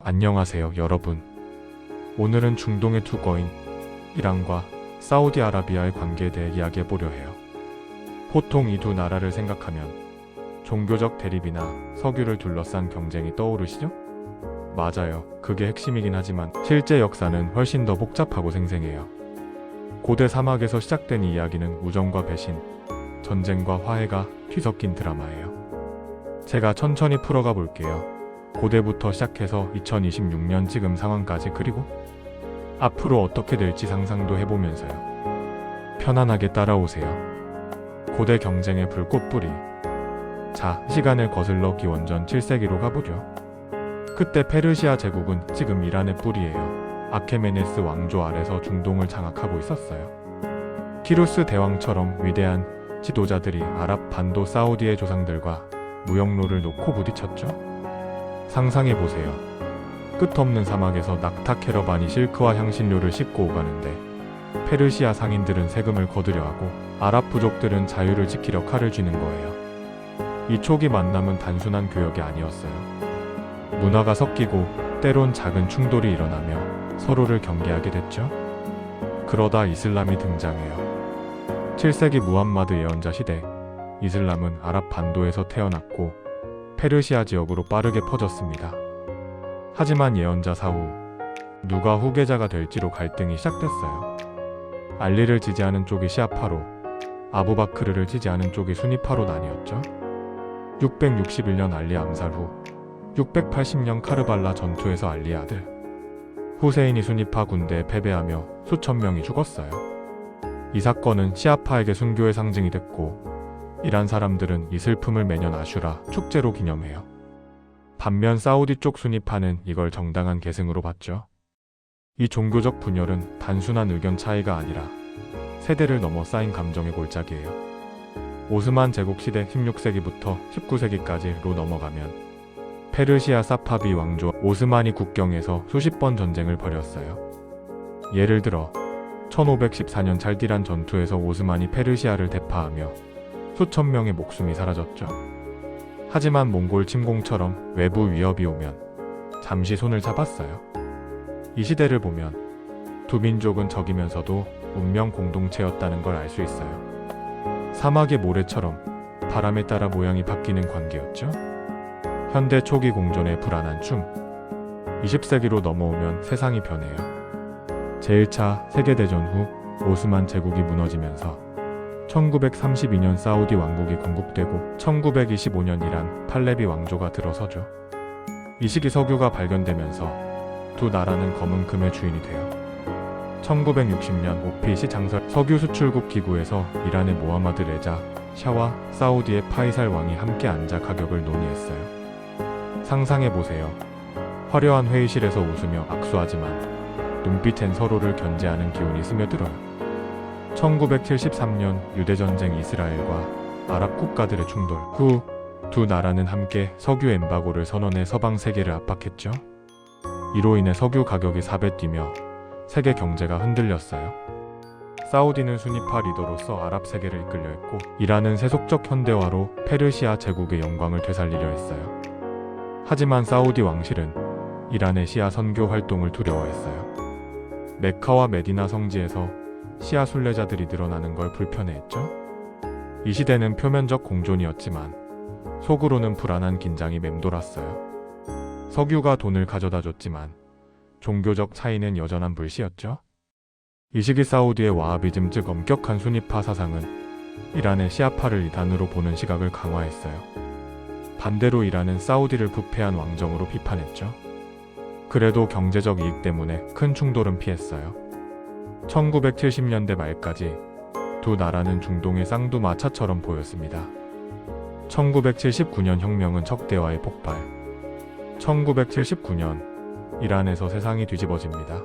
안녕하세요, 여러분. 오늘은 중동의 두 거인 이란과 사우디아라비아의 관계에 대해 이야기해보려 해요. 보통 이 두 나라를 생각하면 종교적 대립이나 석유를 둘러싼 경쟁이 떠오르시죠? 맞아요. 그게 핵심이긴 하지만 실제 역사는 훨씬 더 복잡하고 생생해요. 고대 사막에서 시작된 이 이야기는 우정과 배신, 전쟁과 화해가 뒤섞인 드라마예요. 제가 천천히 풀어가 볼게요. 고대부터 시작해서 2026년 지금 상황까지, 그리고 앞으로 어떻게 될지 상상도 해보면서요. 편안하게 따라오세요. 고대 경쟁의 불꽃뿌리. 자, 시간을 거슬러 기원전 7세기로 가보죠. 그때 페르시아 제국은 지금 이란의 뿌리예요. 아케메네스 왕조 아래서 중동을 장악하고 있었어요. 키루스 대왕처럼 위대한 지도자들이 아랍 반도 사우디의 조상들과 무역로를 놓고 부딪혔죠. 상상해보세요. 끝없는 사막에서 낙타 캐러반이 실크와 향신료를 싣고 오가는데 페르시아 상인들은 세금을 거두려 하고 아랍 부족들은 자유를 지키려 칼을 쥐는 거예요. 이 초기 만남은 단순한 교역이 아니었어요. 문화가 섞이고 때론 작은 충돌이 일어나며 서로를 경계하게 됐죠. 그러다 이슬람이 등장해요. 7세기 무함마드 예언자 시대, 이슬람은 아랍 반도에서 태어났고 페르시아 지역으로 빠르게 퍼졌습니다. 하지만 예언자 사후, 누가 후계자가 될지로 갈등이 시작됐어요. 알리를 지지하는 쪽이 시아파로, 아부바크르를 지지하는 쪽이 수니파로 나뉘었죠. 661년 알리 암살 후 680년 카르발라 전투에서 알리의 아들 후세인이 수니파 군대에 패배하며 수천 명이 죽었어요. 이 사건은 시아파에게 순교의 상징이 됐고 이란 사람들은 이 슬픔을 매년 아슈라 축제로 기념해요. 반면 사우디 쪽 수니파는 이걸 정당한 계승으로 봤죠. 이 종교적 분열은 단순한 의견 차이가 아니라 세대를 넘어 쌓인 감정의 골짜기예요. 오스만 제국 시대 16세기부터 19세기까지로 넘어가면 페르시아 사파비 왕조 오스마니 국경에서 수십 번 전쟁을 벌였어요. 예를 들어 1514년 찰디란 전투에서 오스만이 페르시아를 대파하며 수천 명의 목숨이 사라졌죠. 하지만 몽골 침공처럼 외부 위협이 오면 잠시 손을 잡았어요. 이 시대를 보면 두 민족은 적이면서도 운명 공동체였다는 걸 알 수 있어요. 사막의 모래처럼 바람에 따라 모양이 바뀌는 관계였죠. 현대 초기 공존의 불안한 춤. 20세기로 넘어오면 세상이 변해요. 제1차 세계대전 후 오스만 제국이 무너지면서 1932년 사우디 왕국이 건국되고 1925년 이란 팔레비 왕조가 들어서죠. 이 시기 석유가 발견되면서 두 나라는 검은 금의 주인이 돼요. 1960년 오핏이 장설 석유 수출국 기구에서 이란의 모하마드 레자 샤와 사우디의 파이살 왕이 함께 앉아 가격을 논의했어요. 상상해보세요. 화려한 회의실에서 웃으며 악수하지만 눈빛엔 서로를 견제하는 기운이 스며들어요. 1973년 유대전쟁 이스라엘과 아랍 국가들의 충돌 후 두 나라는 함께 석유 엠바고를 선언해 서방 세계를 압박했죠. 이로 인해 석유 가격이 4배 뛰며 세계 경제가 흔들렸어요. 사우디는 수니파 리더로서 아랍 세계를 이끌려 했고 이란은 세속적 현대화로 페르시아 제국의 영광을 되살리려 했어요. 하지만 사우디 왕실은 이란의 시아 선교 활동을 두려워했어요. 메카와 메디나 성지에서 시아 순례자들이 늘어나는 걸 불편해했죠. 이 시대는 표면적 공존이었지만 속으로는 불안한 긴장이 맴돌았어요. 석유가 돈을 가져다 줬지만 종교적 차이는 여전한 불씨였죠. 이 시기 사우디의 와하비즘 즉 엄격한 수니파 사상은 이란의 시아파를 이단으로 보는 시각을 강화했어요. 반대로 이란은 사우디를 부패한 왕정으로 비판했죠. 그래도 경제적 이익 때문에 큰 충돌은 피했어요. 1970년대 말까지 두 나라는 중동의 쌍두마차처럼 보였습니다. 1979년 혁명은 척대화의 폭발. 1979년 이란에서 세상이 뒤집어집니다.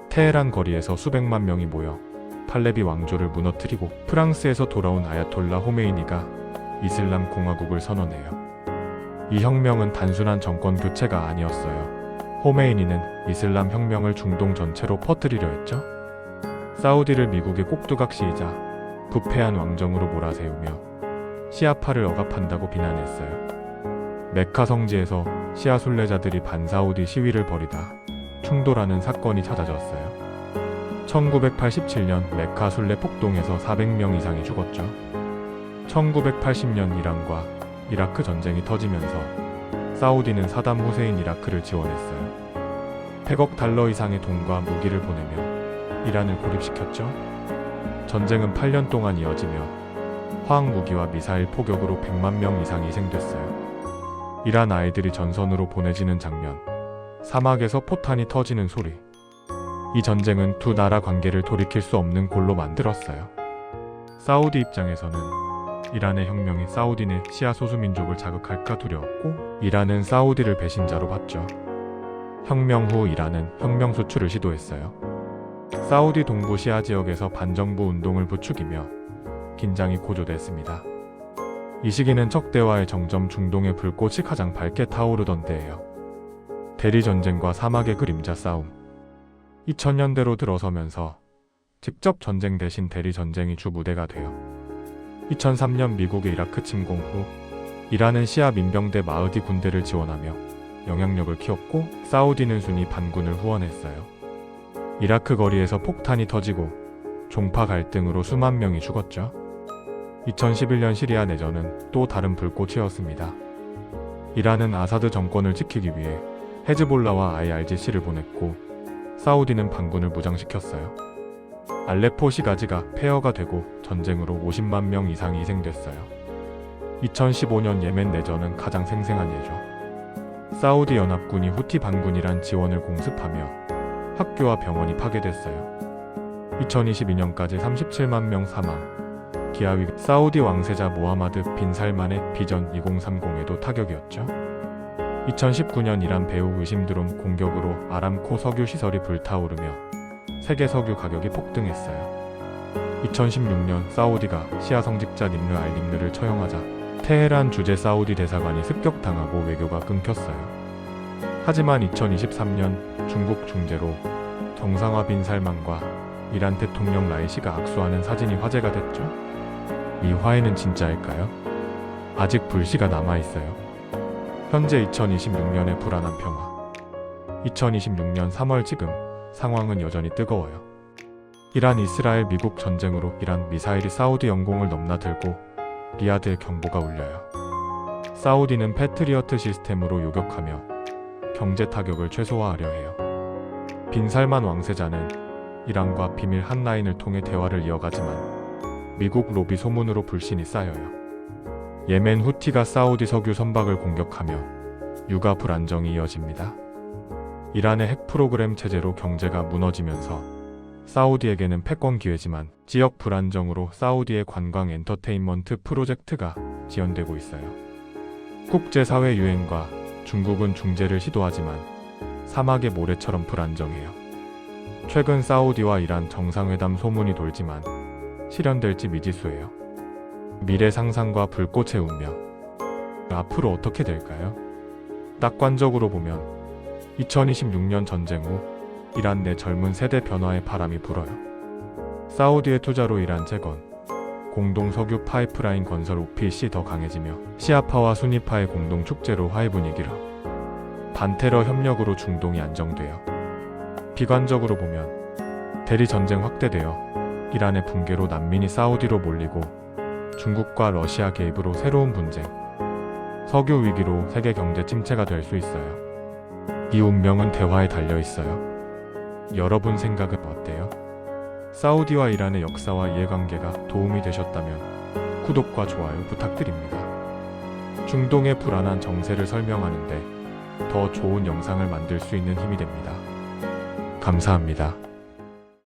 테헤란 거리에서 수백만 명이 모여 팔레비 왕조를 무너뜨리고 프랑스에서 돌아온 아야톨라 호메이니가 이슬람 공화국을 선언해요. 이 혁명은 단순한 정권 교체가 아니었어요. 호메이니는 이슬람 혁명을 중동 전체로 퍼뜨리려 했죠. 사우디를 미국의 꼭두각시이자 부패한 왕정으로 몰아세우며 시아파를 억압한다고 비난했어요. 메카 성지에서 시아 순례자들이 반사우디 시위를 벌이다 충돌하는 사건이 찾아졌어요. 1987년 메카 순례 폭동에서 400명 이상이 죽었죠. 1980년 이란과 이라크 전쟁이 터지면서 사우디는 사담 후세인 이라크를 지원했어요. 100억 달러 이상의 돈과 무기를 보내며 이란을 고립시켰죠. 전쟁은 8년 동안 이어지며 화학무기와 미사일 포격으로 100만 명 이상이 희생됐어요. 이란 아이들이 전선으로 보내지는 장면, 사막에서 포탄이 터지는 소리. 이 전쟁은 두 나라 관계를 돌이킬 수 없는 골로 만들었어요. 사우디 입장에서는 이란의 혁명이 사우디 내 시아 소수민족을 자극할까 두려웠고, 이란은 사우디를 배신자로 봤죠. 혁명 후 이란은 혁명 수출을 시도했어요. 사우디 동부 시아 지역에서 반정부 운동을 부추기며 긴장이 고조됐습니다. 이 시기는 척대와의 정점, 중동의 불꽃이 가장 밝게 타오르던 때예요. 대리전쟁과 사막의 그림자 싸움. 2000년대로 들어서면서 직접 전쟁 대신 대리전쟁이 주 무대가 돼요. 2003년 미국의 이라크 침공 후 이란은 시아 민병대 마흐디 군대를 지원하며 영향력을 키웠고, 사우디는 순위 반군을 후원했어요. 이라크 거리에서 폭탄이 터지고 종파 갈등으로 수만 명이 죽었죠. 2011년 시리아 내전은 또 다른 불꽃이었습니다. 이란은 아사드 정권을 지키기 위해 헤즈볼라와 IRGC를 보냈고, 사우디는 반군을 무장시켰어요. 알레포 시가지가 폐허가 되고 전쟁으로 50만 명 이상이 희생됐어요. 2015년 예멘 내전은 가장 생생한 예죠. 사우디 연합군이 후티 반군이란 지원을 공습하며 학교와 병원이 파괴됐어요. 2022년까지 37만 명 사망. 기아위. 사우디 왕세자 모하마드 빈 살만의 비전 2030에도 타격이었죠. 2019년 이란 배후 의심드론 공격으로 아람코 석유 시설이 불타오르며 세계 석유 가격이 폭등했어요. 2016년 사우디가 시아 성직자 님르 알님르를 처형하자 테헤란 주재 사우디 대사관이 습격당하고 외교가 끊겼어요. 하지만 2023년 중국 중재로 정상화 빈 살만과 이란 대통령 라이시가 악수하는 사진이 화제가 됐죠. 이 화해는 진짜일까요? 아직 불씨가 남아있어요. 현재 2026년의 불안한 평화. 2026년 3월 지금 상황은 여전히 뜨거워요. 이란, 이스라엘, 미국 전쟁으로 이란 미사일이 사우디 영공을 넘나들고 리야드의 경보가 울려요. 사우디는 패트리어트 시스템으로 요격하며 경제 타격을 최소화하려 해요. 빈 살만 왕세자는 이란과 비밀 핫라인을 통해 대화를 이어가지만 미국 로비 소문으로 불신이 쌓여요. 예멘 후티가 사우디 석유 선박을 공격하며 유가 불안정이 이어집니다. 이란의 핵 프로그램 체제로 경제가 무너지면서 사우디에게는 패권 기회지만 지역 불안정으로 사우디의 관광 엔터테인먼트 프로젝트가 지연되고 있어요. 국제사회 유엔과 중국은 중재를 시도하지만 사막의 모래처럼 불안정해요. 최근 사우디와 이란 정상회담 소문이 돌지만 실현될지 미지수예요. 미래 상상과 불꽃의 운명. 앞으로 어떻게 될까요? 낙관적으로 보면 2026년 전쟁 후 이란 내 젊은 세대 변화의 바람이 불어요. 사우디의 투자로 이란 재건, 공동 석유 파이프라인 건설 OPC 더 강해지며 시아파와 수니파의 공동 축제로 화해 분위기로, 반테러 협력으로 중동이 안정돼요. 비관적으로 보면 대리 전쟁 확대되어 이란의 붕괴로 난민이 사우디로 몰리고 중국과 러시아 개입으로 새로운 분쟁, 석유 위기로 세계 경제 침체가 될 수 있어요. 이 운명은 대화에 달려 있어요. 여러분 생각은 어때요? 사우디와 이란의 역사와 이해관계가 도움이 되셨다면 구독과 좋아요 부탁드립니다. 중동의 불안한 정세를 설명하는데 더 좋은 영상을 만들 수 있는 힘이 됩니다. 감사합니다.